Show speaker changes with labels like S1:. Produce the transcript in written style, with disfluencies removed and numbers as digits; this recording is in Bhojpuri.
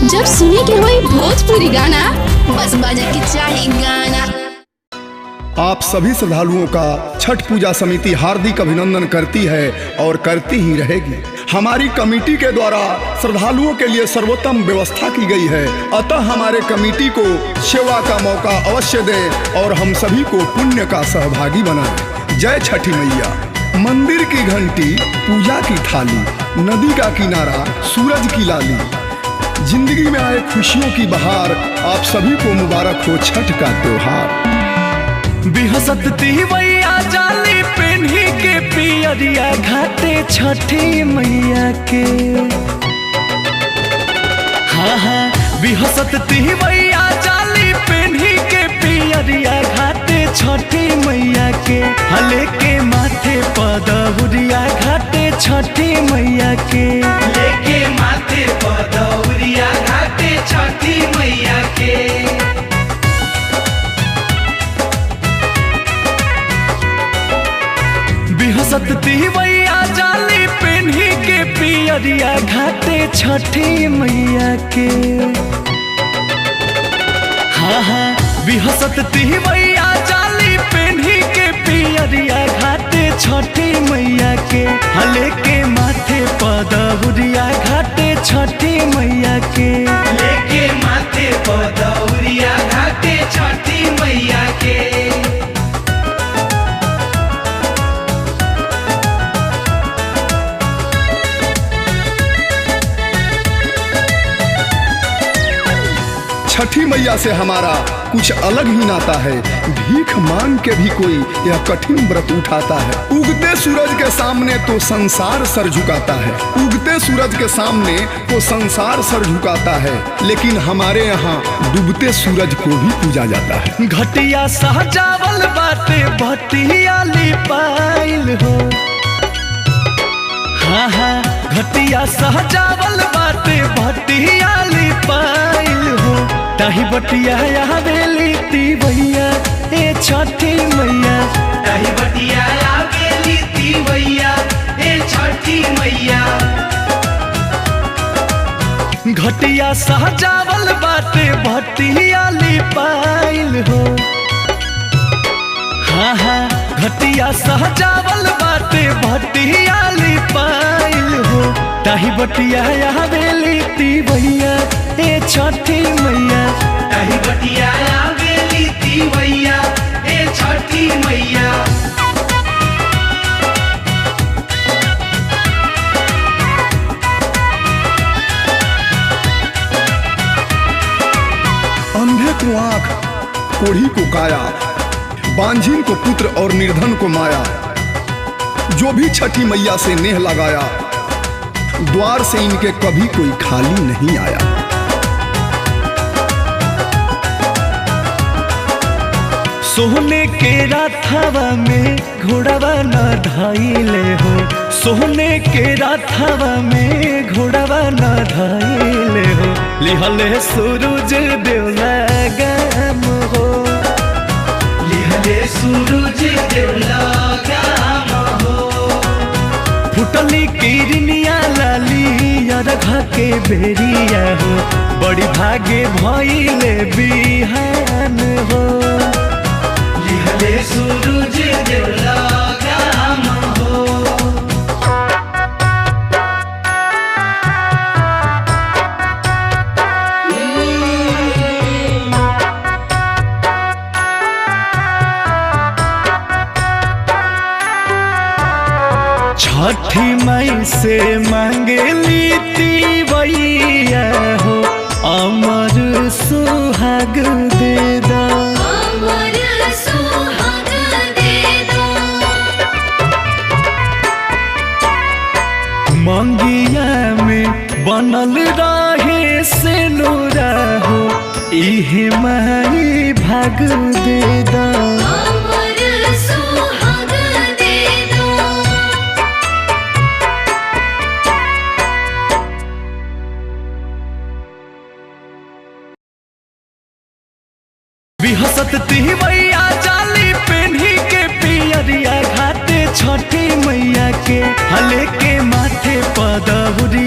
S1: जब सुने के होई भोजपुरी गाना, बस बजा के चाहे गाना।
S2: आप सभी श्रद्धालुओं का छठ पूजा समिति हार्दिक अभिनंदन करती है और करती ही रहेगी। हमारी कमेटी के द्वारा श्रद्धालुओं के लिए सर्वोत्तम व्यवस्था की गई है, अतः हमारे कमेटी को सेवा का मौका अवश्य दें और हम सभी को पुण्य का सहभागी बनाएं। जय छठी मैया। मंदिर की घंटी, पूजा की थाली, नदी का किनारा, सूरज की लाली, जिंदगी में आए खुशियों की बहार, आप सभी को मुबारक हो छठ का त्योहार।
S3: बिहसत तिवैया जाली पेन्ही के पियरिया घाटे छठी मैया के। हाँ हाँ बिहसत तिवैया जाली पेन्ही के पियरिया घाटे छठी मैया के। हले के माथे पदौरिया घाटे छठी मैया के।
S4: लेके माथे पदौरिया घाटे छठी मैया के।
S3: बिहसत तिवैया जाली पेन्ही के पियरिया घाटे छठी मैया के। हाँ हाँ बिहसत तिवैया जाली पेन्ही के पियरिया घाटे छठी मैया के। हले के माथे पदौरिया घाटे छठी मैया के।
S4: लेके माथे पदौरिया घाटे छठी मैया के।
S2: छठी मैया से हमारा कुछ अलग ही नाता है। भीख मांग के भी कोई यह कठिन व्रत उठाता है। उगते सूरज के सामने तो संसार सर झुकाता है। उगते सूरज के सामने तो संसार सर झुकाता है, लेकिन हमारे यहाँ डूबते सूरज को भी पूजा जाता है।
S3: घटिया सहजावल बाटे भटिया लिपाइल हो। हाँ हाँ घटिया सहजावल बाटे भटिया लिपाइल हो। ताही बटिया यहाँ बेली तिवैया ए छठी मैया।
S4: ताही बटिया बेली तिवैया ए छठी मैया।
S3: घटिया सहजावल बाटे भटिया लिपाइल हो। हाँ हाँ घटिया सहजावल बाटे भटिया लिपाइल हो। ताही बटिया यहाँ बेली तिवैया ए छठी मैया।
S4: ताही बटिया बेली तिवैया ए छठी मैया।
S2: अंधे को आंख, कोढ़ी को काया, बांझिन को पुत्र और निर्धन को माया। जो भी छठी मैया से नेह लगाया, द्वार से इनके कभी कोई खाली नहीं आया।
S3: सोने के राथावा में घोड़ावा न धाइले हो। सोने के राथावा में घोड़ावा न धाइले हो। लिहले सूरज देवला गाम हो।
S4: लिहले सूरज देवला गाम हो।
S3: फुटली किरनिया लाली अरघा के बेरिया हो। बड़ी भागे भइले बिहान हो।
S4: लिहले सूरज देवला गाम हो।
S3: छठी माई से मांगेली तिवैया हो। अमर सुहाग दे दा। मंगिया में बनल रहे से नूरा हो। इहे माई भाग दे दा। बिहसत तिवैया जाली पेन्ही के पियरिया घाटे छठी मैया के। हले के माथे पदौरिया